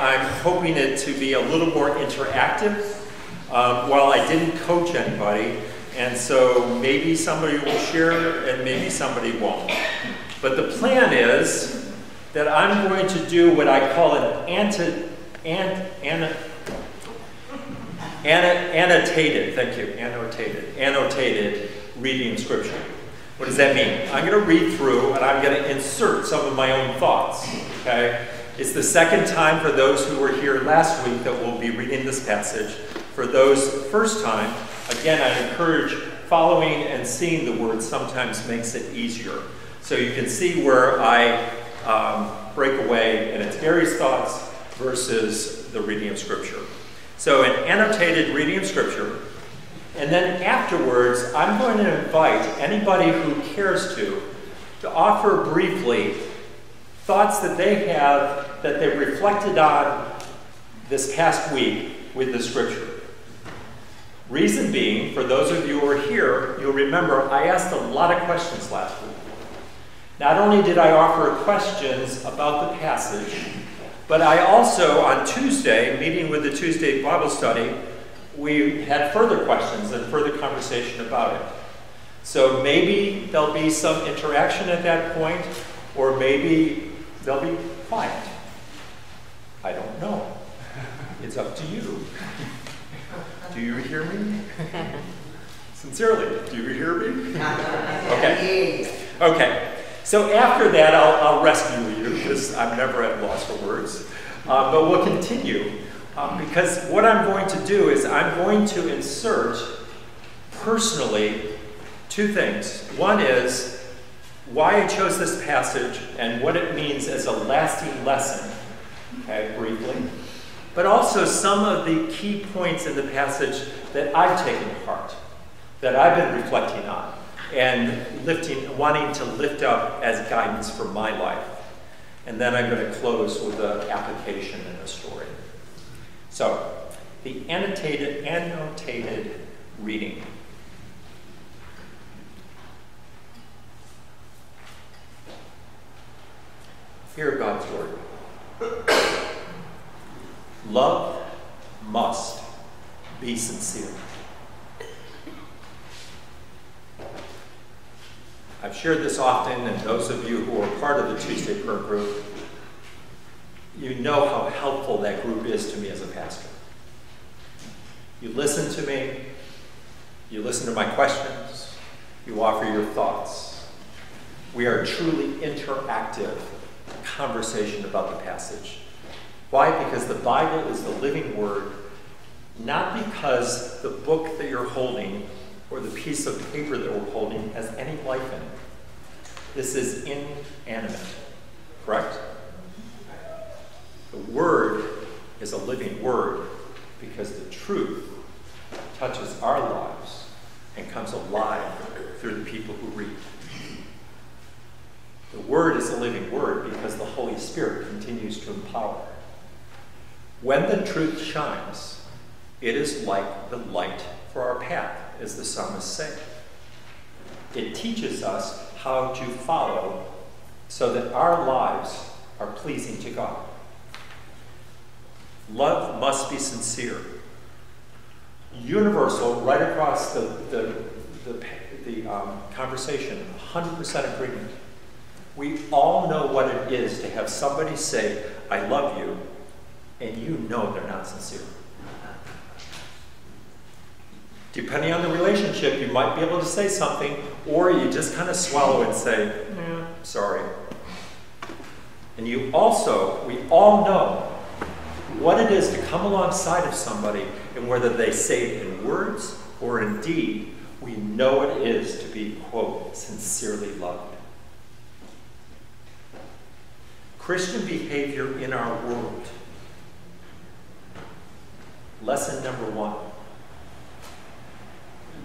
I'm hoping it to be a little more interactive. While I didn't coach anybody, and so maybe somebody will share and maybe somebody won't. But the plan is that I'm going to do what I call an annotated reading of Scripture. What does that mean? I'm going to read through and I'm going to insert some of my own thoughts, okay? It's the second time for those who were here last week that we'll be reading this passage. For those first time, again, I encourage following and seeing the words sometimes makes it easier. So you can see where I break away, and it's Gary's thoughts versus the reading of Scripture. So an annotated reading of Scripture, and then afterwards, I'm going to invite anybody who cares to offer briefly thoughts that they have, that they reflected on this past week with the Scripture. Reason being, for those of you who are here, you'll remember I asked a lot of questions last week. Not only did I offer questions about the passage, but I also, on Tuesday, meeting with the Tuesday Bible study, we had further questions and further conversation about it. So maybe there'll be some interaction at that point, or maybe they'll be quiet. I don't know. It's up to you. Do you hear me? Sincerely, do you hear me? Okay. Okay. So after that, I'll rescue you, because I'm never at loss for words. But we'll continue, because what I'm going to do is I'm going to insert, personally, two things. One is why I chose this passage and what it means as a lasting lesson, okay, briefly. But also some of the key points in the passage that I've taken to heart, that I've been reflecting on, and wanting to lift up as guidance for my life. And then I'm going to close with an application and a story. So, the annotated reading. Hear God's word. Love must be sincere. I've shared this often, and those of you who are part of the Tuesday prayer group, you know how helpful that group is to me as a pastor. You listen to me, you listen to my questions, you offer your thoughts. We are truly interactive conversation about the passage. Why? Because the Bible is the living word, not because the book that you're holding or the piece of paper that we're holding has any life in it. This is inanimate, correct? The word is a living word because the truth touches our lives and comes alive through the people who read. The word is a living word because the Holy Spirit continues to empower. When the truth shines, it is like the light for our path, as the psalmist said. It teaches us how to follow so that our lives are pleasing to God. Love must be sincere. Universal, right across the conversation, 100% agreement. We all know what it is to have somebody say, I love you, and you know they're not sincere. Depending on the relationship, you might be able to say something, or you just kind of swallow and say, sorry. And we all know what it is to come alongside of somebody, and whether they say it in words or in deed, we know what it is to be, quote, sincerely loved. Christian behavior in our world. Lesson number 1.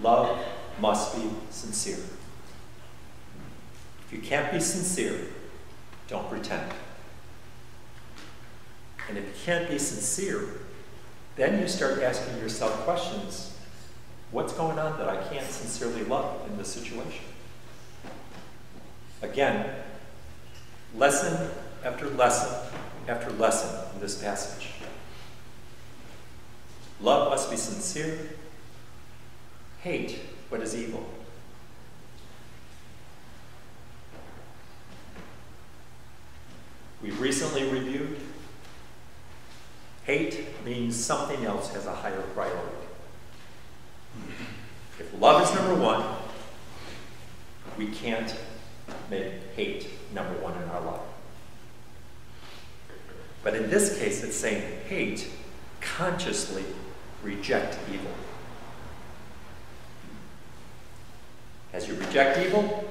Love must be sincere. If you can't be sincere, don't pretend. And if you can't be sincere, then you start asking yourself questions. What's going on that I can't sincerely love in this situation? Again, lesson after lesson after lesson, this passage. Love must be sincere. Hate what is evil. We've recently reviewed. Hate means something else has a higher priority. If love is number one, we can't make hate number one in our life. But in this case, it's saying hate, consciously reject evil. As you reject evil,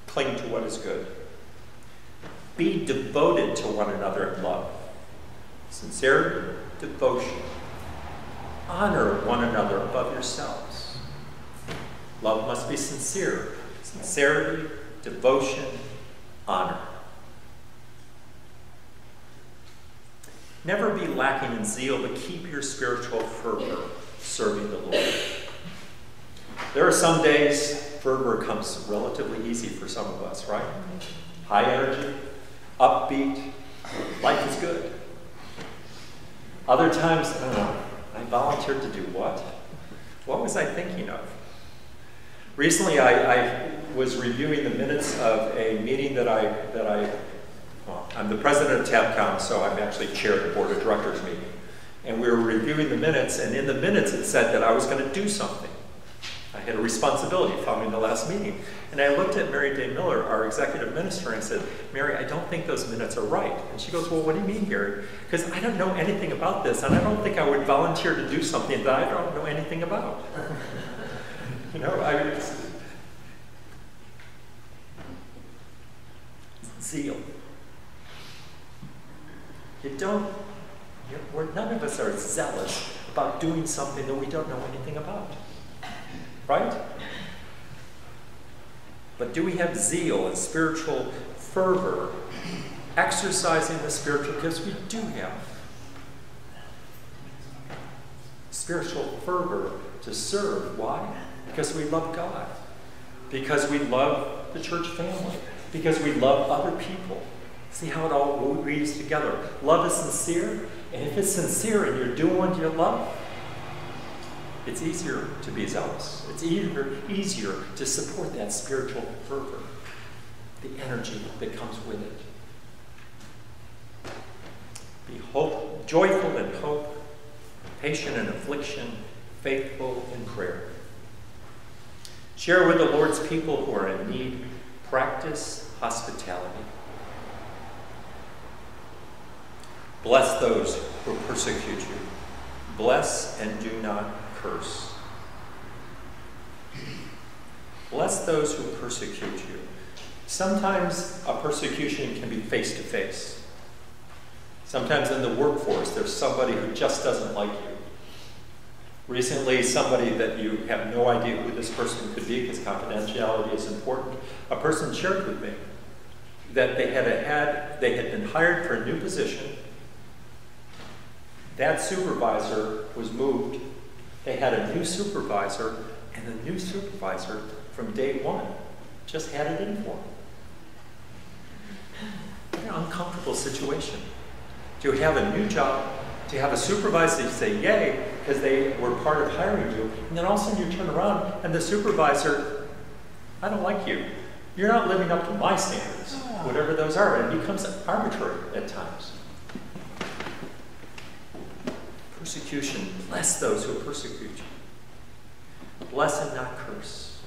cling to what is good. Be devoted to one another in love. Sincerity, devotion. Honor one another above yourselves. Love must be sincere. Sincerity, devotion, honor. Never be lacking in zeal, but keep your spiritual fervor serving the Lord. There are some days fervor comes relatively easy for some of us, right? High energy, upbeat, life is good. Other times, I don't know, I volunteered to do what? What was I thinking of? Recently, I was reviewing the minutes of a meeting that I'm the president of TAPCOM, so I'm actually chair of the board of directors meeting. And we were reviewing the minutes, and in the minutes it said that I was going to do something. I had a responsibility following the last meeting. And I looked at Mary Day Miller, our executive minister, and I said, Mary, I don't think those minutes are right. And she goes, well, what do you mean, Gary? Because I don't know anything about this, and I don't think I would volunteer to do something that I don't know anything about. You know, I mean, it's zeal. None of us are zealous about doing something that we don't know anything about. Right? But do we have zeal and spiritual fervor, exercising the spiritual gifts? We do have spiritual fervor to serve. Why? Because we love God. Because we love the church family. Because we love other people. See how it all weaves together. Love is sincere, and if it's sincere and you're doing what you love, it's easier to be zealous. It's easier to support that spiritual fervor, the energy that comes with it. Be joyful in hope, patient in affliction, faithful in prayer. Share with the Lord's people who are in need. Practice hospitality. Bless those who persecute you. Bless and do not curse. Bless those who persecute you. Sometimes a persecution can be face-to-face. Sometimes in the workforce, there's somebody who just doesn't like you. Recently, somebody that you have no idea who this person could be because confidentiality is important, a person shared with me that they had been hired for a new position. That supervisor was moved. They had a new supervisor, and the new supervisor from day one just had it in for them. What an uncomfortable situation. To have a new job, to have a supervisor say yay because they were part of hiring you, and then all of a sudden you turn around and the supervisor, I don't like you. You're not living up to my standards, whatever those are, and it becomes arbitrary at times. Persecution, bless those who persecute you. Bless and not curse.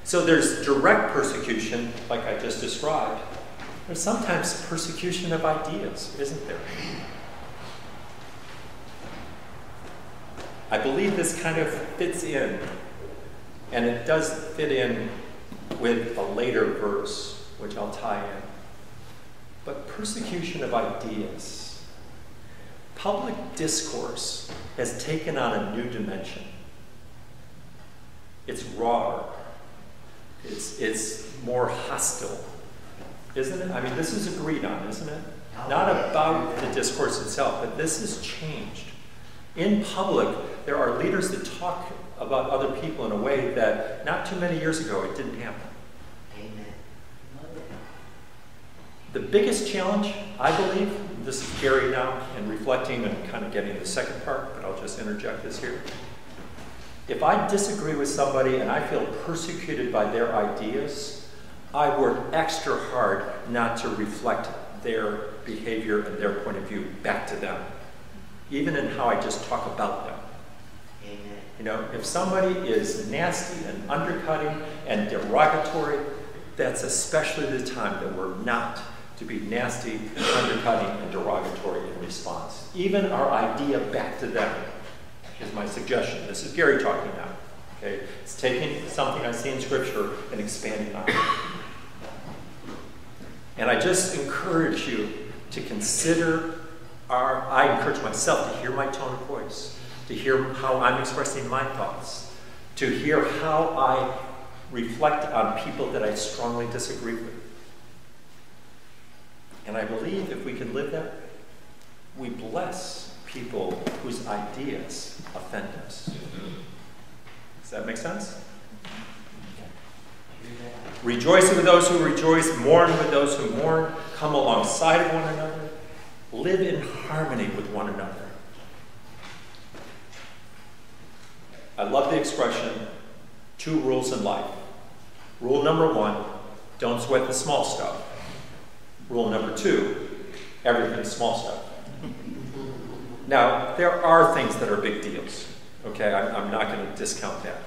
So there's direct persecution, like I just described. There's sometimes persecution of ideas, isn't there? I believe this kind of fits in, and it does fit in with a later verse, which I'll tie in. But persecution of ideas. Public discourse has taken on a new dimension. It's rawer. It's more hostile, isn't it? I mean, this is agreed on, isn't it? Not about the discourse itself, but this has changed. In public, there are leaders that talk about other people in a way that not too many years ago it didn't happen. Amen. The biggest challenge, I believe, this is Gary now, and reflecting and kind of getting the second part, but I'll just interject this here. If I disagree with somebody and I feel persecuted by their ideas, I work extra hard not to reflect their behavior and their point of view back to them, even in how I just talk about them. Amen. You know, if somebody is nasty and undercutting and derogatory, that's especially the time that we're not to be nasty, undercutting, and derogatory in response. Even our idea back to them is my suggestion. This is Gary talking now. Okay? It's taking something I see in Scripture and expanding on it. And I just encourage you to consider I encourage myself to hear my tone of voice, to hear how I'm expressing my thoughts, to hear how I reflect on people that I strongly disagree with. And I believe if we can live that way, we bless people whose ideas offend us. Does that make sense? Rejoice with those who rejoice, mourn with those who mourn, come alongside of one another, live in harmony with one another. I love the expression, 2 rules in life. Rule number 1, don't sweat the small stuff. Rule number 2, everything's small stuff. Now, there are things that are big deals. Okay, I'm not going to discount that.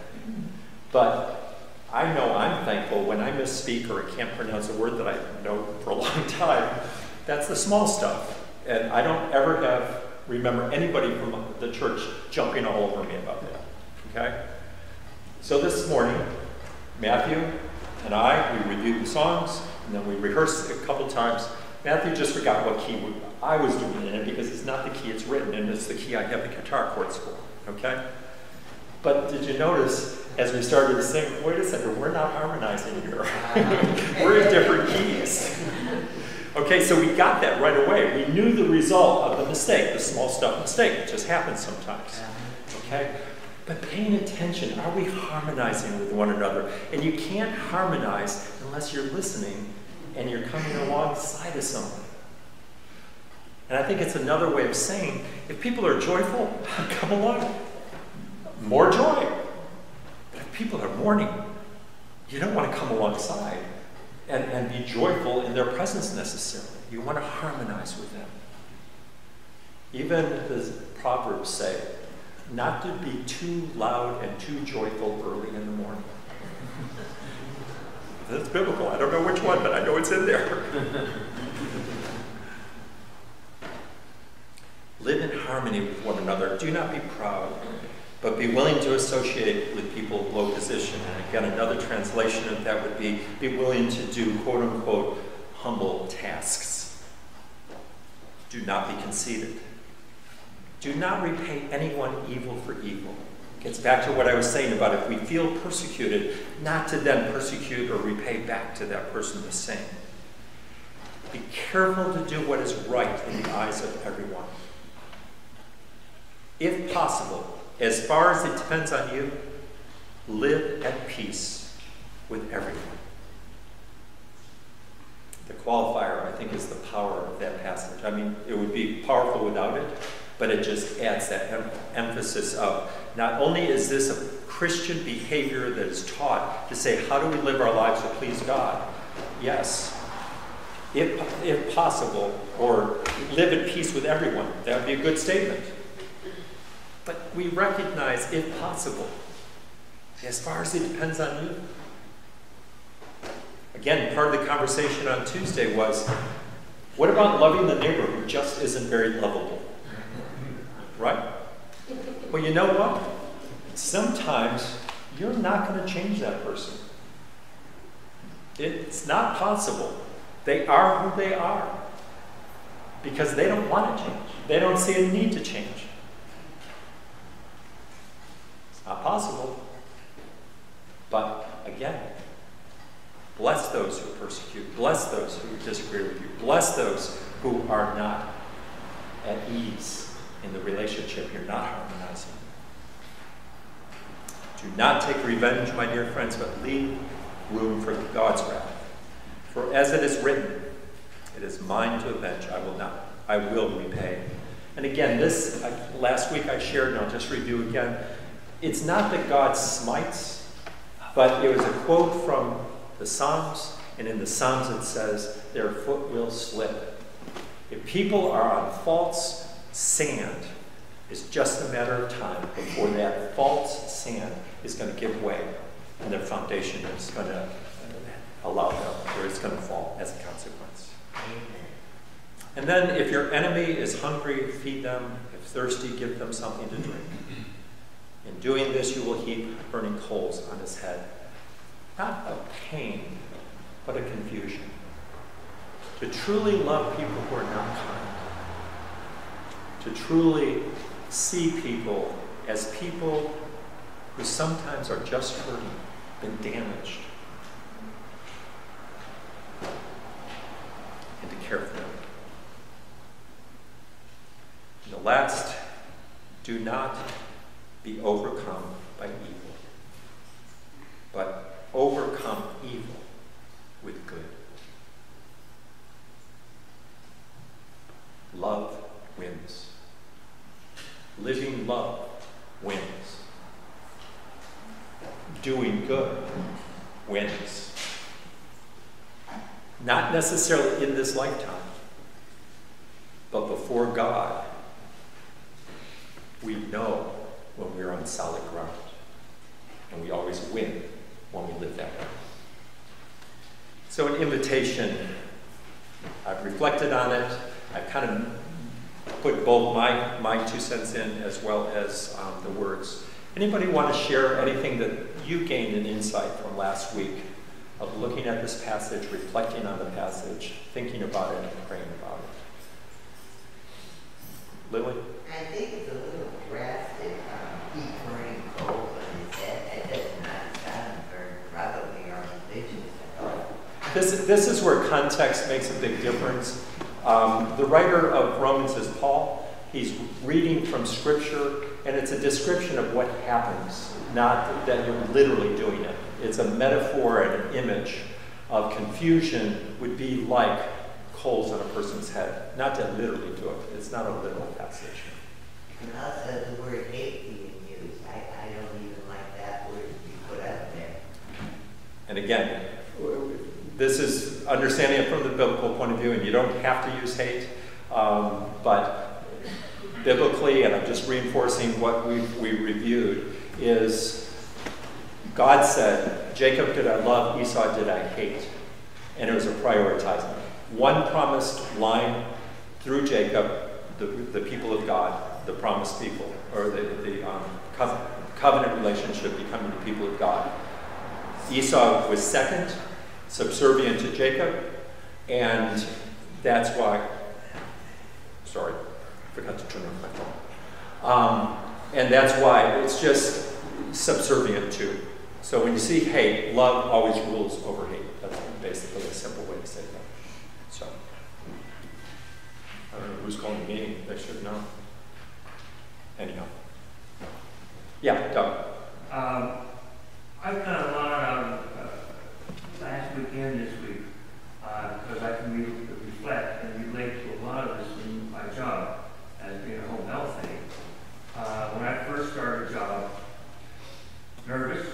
But I know I'm thankful when I misspeak or I can't pronounce a word that I know for a long time. That's the small stuff. And I don't ever remember anybody from the church jumping all over me about that. Okay? So this morning, Matthew and we reviewed the songs, and then we rehearsed a couple times. Matthew just forgot what key I was doing in it because it's not the key it's written in, it's the key I have the guitar chords for. Okay? But did you notice as we started to sing, wait a second, we're not harmonizing here. We're in different keys. Okay, so we got that right away. We knew the result of the mistake, the small stuff mistake. It just happens sometimes. Okay? But paying attention, are we harmonizing with one another? And you can't harmonize unless you're listening and you're coming alongside of someone. And I think it's another way of saying, if people are joyful, come along. More joy. But if people are mourning, you don't want to come alongside and be joyful in their presence necessarily. You want to harmonize with them. Even the Proverbs say, not to be too loud and too joyful early in the morning. That's biblical. I don't know which one, but I know it's in there. Live in harmony with one another. Do not be proud, but be willing to associate with people of low position. And again, another translation of that would be willing to do, quote unquote, humble tasks. Do not be conceited. Do not repay anyone evil for evil. Gets back to what I was saying about if we feel persecuted, not to then persecute or repay back to that person the same. Be careful to do what is right in the eyes of everyone. If possible, as far as it depends on you, live at peace with everyone. The qualifier, I think, is the power of that passage. I mean, it would be powerful without it, but it just adds that emphasis of not only is this a Christian behavior that is taught to say, how do we live our lives to please God? Yes, if possible, or live at peace with everyone. That would be a good statement. But we recognize, if possible, as far as it depends on you. Again, part of the conversation on Tuesday was, what about loving the neighbor who just isn't very lovable? Right? Well, you know what? Sometimes you're not going to change that person. It's not possible. They are who they are because they don't want to change. They don't see a need to change. It's not possible. But again, bless those who persecute. Bless those who disagree with you. Bless those who are not at ease in the relationship. You're not harmonizing. Do not take revenge, my dear friends, but leave room for God's wrath. For as it is written, it is mine to avenge, I will not I will repay. And again, this, last week I shared, and I'll just review again. It's not that God smites, but it was a quote from the Psalms, and in the Psalms it says, their foot will slip. If people are on false sand, it's just a matter of time before that false sand is going to give way, and their foundation is going to allow them, or it's going to fall as a consequence. And then if your enemy is hungry, feed them. If thirsty, give them something to drink. In doing this, you will heap burning coals on his head. Not a pain, but a confusion. To truly love people who are not kind. To truly see people as people who sometimes are just hurting, been damaged. And to care for them. And the last, do not be overcome by evil, but overcome evil with good. Love wins. Living love wins. Doing good wins. Not necessarily in this lifetime, but before God, we know when we're on solid ground. And we always win when we live that way. So an invitation, I've reflected on it. I've kind of put both my 2 cents in as well as the words. Anybody want to share anything that you gained an insight from last week of looking at this passage, reflecting on the passage, thinking about it, and praying about it? Lily? I think it's a little drastic, keep burning coals on his head. That does not sound very brotherly or religious at all. This is where context makes a big difference. The writer of Romans is Paul. He's reading from Scripture, and it's a description of what happens, not that you're literally doing it. It's a metaphor and an image of confusion would be like coals on a person's head. Not to literally do it. It's not a literal passage. And also the word hate being used. I don't even like that word to be put out there. And again, this is understanding it from the biblical point of view, and you don't have to use hate, but biblically, and I'm just reinforcing what we reviewed, is God said, Jacob did I love, Esau did I hate. And it was a prioritizing. One promised line through Jacob, the people of God, the promised people, or the covenant relationship becoming the people of God. Esau was second, subservient to Jacob, and that's why, sorry, I forgot to turn off my phone. And that's why it's just subservient to. So when you see hate, love always rules over hate. That's basically a simple way to say that. So, I don't know who's calling the meeting. They should know. Anyhow. Yeah, Doug. I've done a lot of last weekend this week because I can reflect and relate to a lot of this in my job as being a home health aide. When I first started a job, nervous,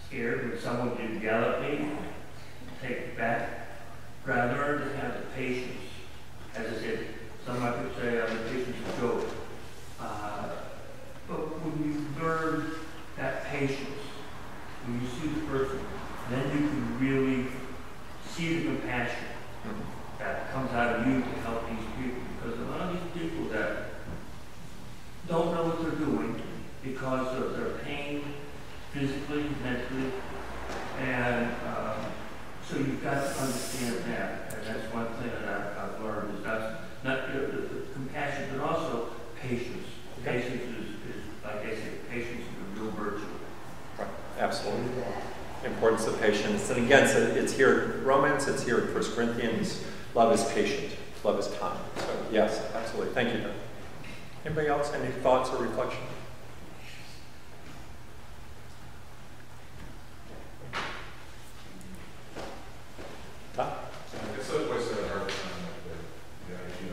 scared when someone would yell at me, take it back, but I learned to have the patience. As I said, some I could say I'm the patience of Job. But when you learn that patience, when you see the person, then you can really see the compassion that comes out of you to help these people. Because a lot of these people that don't know what they're doing because of their pain, physically, mentally, and so you've got to understand that. And that's one thing that I've learned is that's not the compassion, but also patience. Patience is like I said, patience is a real virtue. Right. Absolutely. Importance of patience. And again, so it's here in Romans, it's here in 1 Corinthians. Love is patient. Love is kind. So yes, absolutely. Thank you, Doug. Anybody else? Any thoughts or reflection? It's such a waste of our time, the idea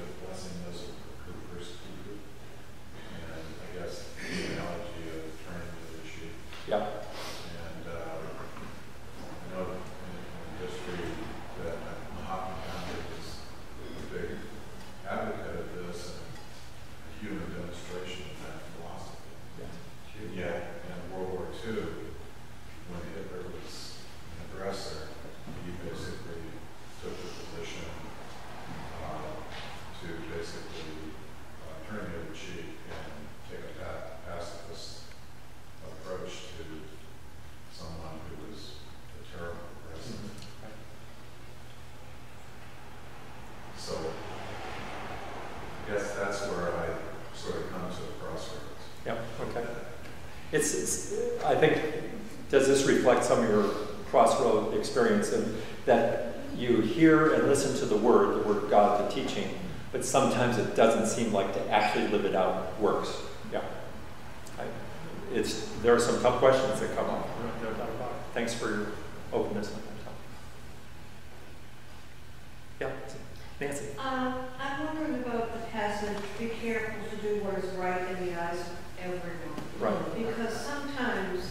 I think, does this reflect some of your crossroad experience, and that you hear and listen to the Word of God, the teaching, but sometimes it doesn't seem like to actually live it out works. Yeah. There are some tough questions that come up. No doubt about it. Thanks for your openness on that. Yeah, Nancy. I'm wondering about the passage, be careful to do what is right in the eyes of everyone. Right. Because sometimes,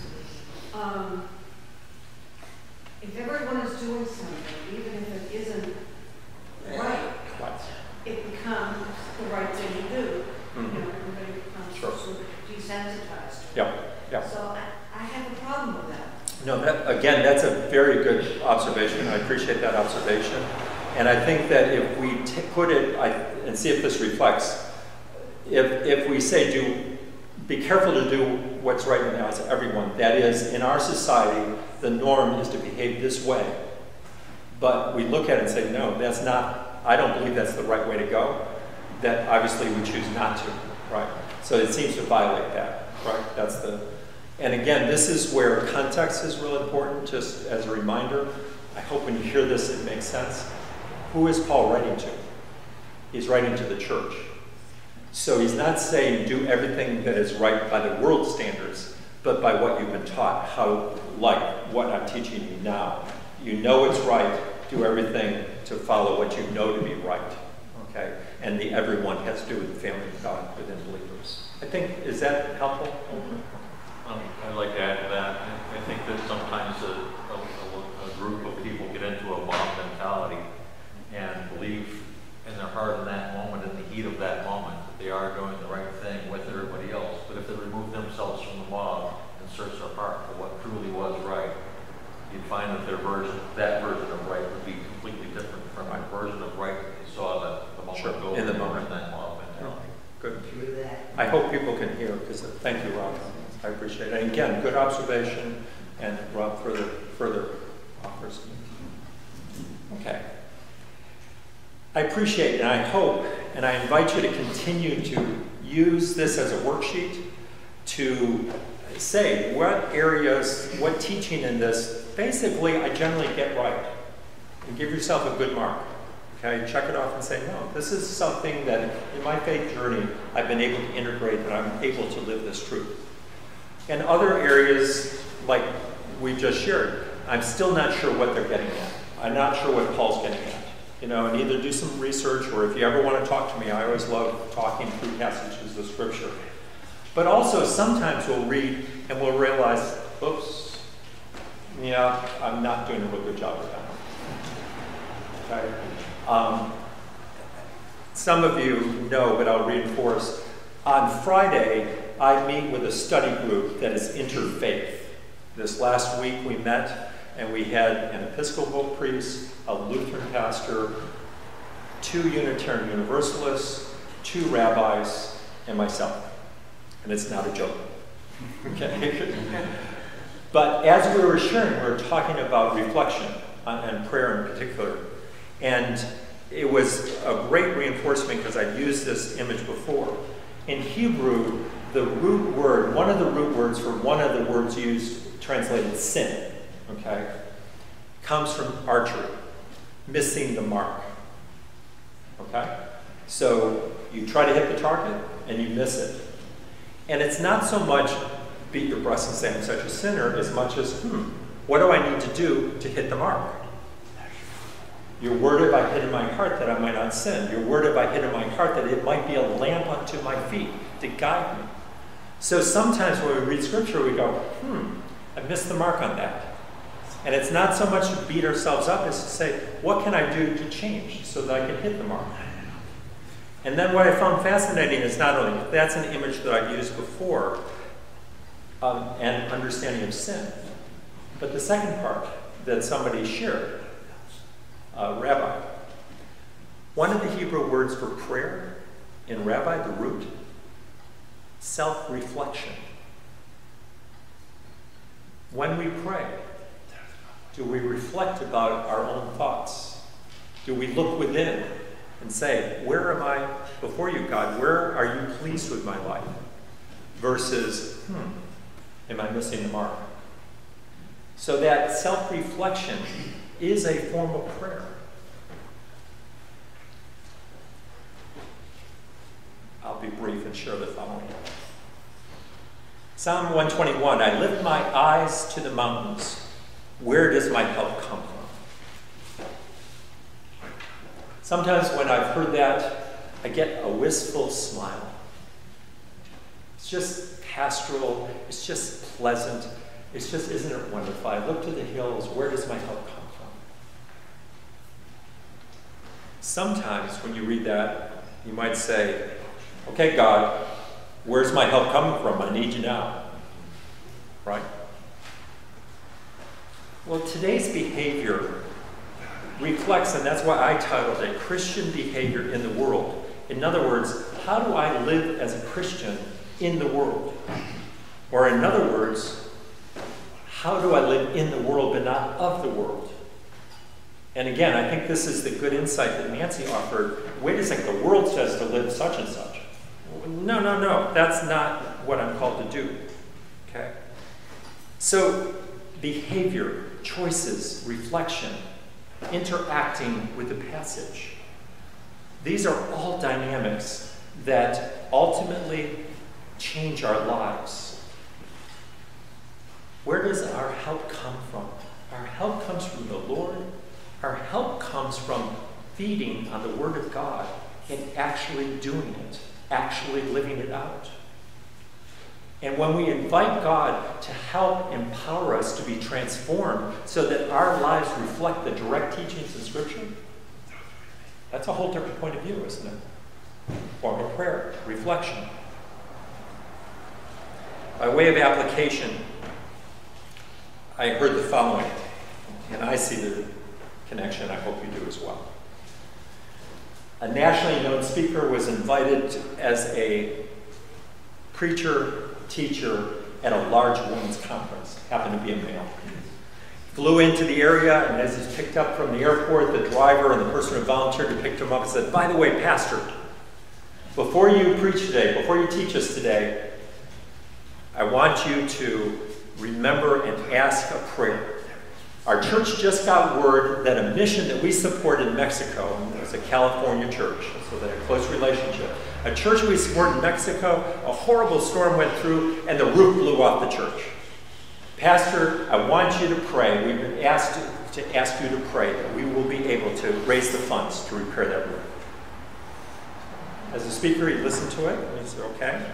if everyone is doing something, even if it isn't right, it becomes the right thing to do. Mm-hmm. Everybody becomes sort of desensitized. Yeah, yeah. So I have a problem with that. No, again, that's a very good observation. I appreciate that observation. And I think that if we put it, and see if this reflects, if we say be careful to do what's right in the eyes of everyone, that is, in our society, the norm is to behave this way. But we look at it and say, no, that's not, I don't believe that's the right way to go. That obviously we choose not to, right? So it seems to violate that, right? And again, this is where context is real important, just as a reminder. I hope when you hear this, it makes sense. Who is Paul writing to? He's writing to the church. So he's not saying do everything that is right by the world standards, but by what you've been taught, what I'm teaching you now. You know it's right, do everything to follow what you know to be right, okay? And the everyone has to do with the family of God within believers. I think, is that helpful? I'd like to add to that. I think that sometimes a group of people get into a mob mentality and believe in their heart in that moment, in the heat of that moment, that they are doing the right thing with everybody else. But if they remove themselves from the mob and search their heart for what truly was right, you'd find that that version of right would be completely different from the version of right that they saw the moment ago in the moment. That mob mentality. Good. I hope people can hear, because thank you, Rob. I appreciate it. And again, good observation, and Rob further offers. Okay. I appreciate and I hope, and I invite you to continue to use this as a worksheet to say what areas, what teaching in this, basically I generally get right. And give yourself a good mark. Okay, check it off and say, no, this is something that in my faith journey I've been able to integrate, and I'm able to live this truth. And other areas, like we just shared, I'm still not sure what they're getting at. I'm not sure what Paul's getting at. And either do some research, or if you ever want to talk to me, I always love talking through passages of Scripture. But also, sometimes we'll read and we'll realize, oops, yeah, I'm not doing a real good job with that. Okay? Some of you know, but I'll reinforce. On Friday, I meet with a study group that is interfaith. This last week we met and we had an Episcopal priest, a Lutheran pastor, 2 Unitarian Universalists, 2 rabbis, and myself. And it's not a joke. Okay? But as we were sharing, we were talking about reflection and prayer in particular. And it was a great reinforcement because I'd used this image before. In Hebrew, the root word, one of the root words for one of the words used, translated sin, okay, comes from archery, missing the mark. Okay? So you try to hit the target and you miss it. And it's not so much beat your breast and say I'm such a sinner as much as, what do I need to do to hit the mark? Your word have I hid in my heart that I might not sin. Your word have I hid in my heart that it might be a lamp unto my feet to guide me. So sometimes when we read Scripture, we go, I missed the mark on that. And it's not so much to beat ourselves up as to say, what can I do to change so that I can hit the mark? And then what I found fascinating is not only, that's an image that I've used before, and understanding of sin, but the second part that somebody shared, rabbi. One of the Hebrew words for prayer in rabbi, the root, self-reflection. When we pray, do we reflect about our own thoughts? Do we look within and say, where am I before you, God? Where are you pleased with my life? Versus, Am I missing the mark? So that self-reflection is a form of prayer. I'll be brief and share the following. Psalm 121, I lift my eyes to the mountains. Where does my help come from? Sometimes when I've heard that, I get a wistful smile. It's just pastoral. It's just pleasant. It's just, isn't it wonderful? I look to the hills. Where does my help come from? Sometimes when you read that, you might say, okay, God, where's my help coming from? I need you now. Right? Well, today's behavior reflects, and that's why I titled it, Christian Behavior in the World. In other words, how do I live as a Christian in the world? Or in other words, how do I live in the world but not of the world? And again, I think this is the good insight that Nancy offered. Wait a second, the world says to live such and such. No, that's not what I'm called to do. Okay? So, behavior, choices, reflection, interacting with the passage. These are all dynamics that ultimately change our lives. Where does our help come from? Our help comes from the Lord. Our help comes from feeding on the Word of God and actually doing it, actually living it out. And when we invite God to help empower us to be transformed so that our lives reflect the direct teachings of Scripture, that's a whole different point of view, isn't it? Form of prayer, reflection. By way of application, I heard the following, and I see the connection. I hope you do as well. A nationally known speaker was invited as a preacher, teacher at a large women's conference. Happened to be a male. Flew into the area, and as he's picked up from the airport, the driver and the person who volunteered to pick him up said, by the way, Pastor, before you preach today, before you teach us today, I want you to remember and ask a prayer. Our church just got word that a mission that we support in Mexico, and it was a California church, so they had a close relationship. A church we support in Mexico, a horrible storm went through, and the roof blew off the church. Pastor, I want you to pray. We've been asked to ask you to pray that we will be able to raise the funds to repair that roof. As a speaker, he listened to it, and he said, okay.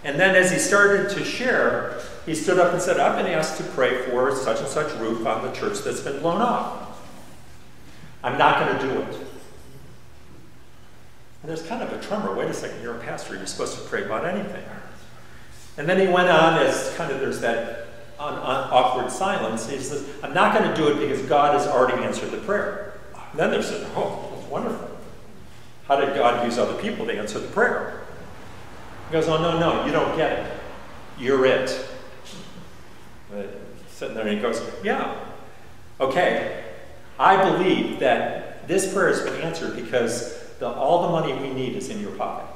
And then as he started to share, he stood up and said, I've been asked to pray for such and such roof on the church that's been blown off. I'm not going to do it. And there's kind of a tremor. Wait a second, you're a pastor. You're supposed to pray about anything. And then he went on as kind of there's that awkward silence. He says, I'm not going to do it because God has already answered the prayer. And then they're saying, oh, that's wonderful. How did God use other people to answer the prayer? He goes, oh, no, you don't get it. You're it. Sitting there and he goes, yeah, okay, I believe that this prayer has been answered because all the money we need is in your pocket.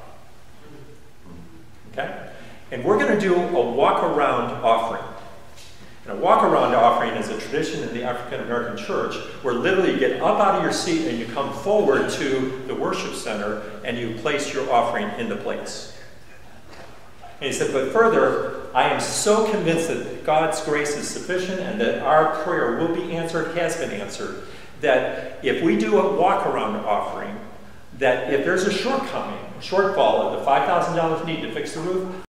Okay? And we're going to do a walk-around offering. And a walk-around offering is a tradition in the African-American church where literally you get up out of your seat and you come forward to the worship center and you place your offering in the plates. And he said, but further, I am so convinced that God's grace is sufficient and that our prayer will be answered, has been answered, that if we do a walk-around offering, that if there's a shortcoming, shortfall of the $5,000 need to fix the roof,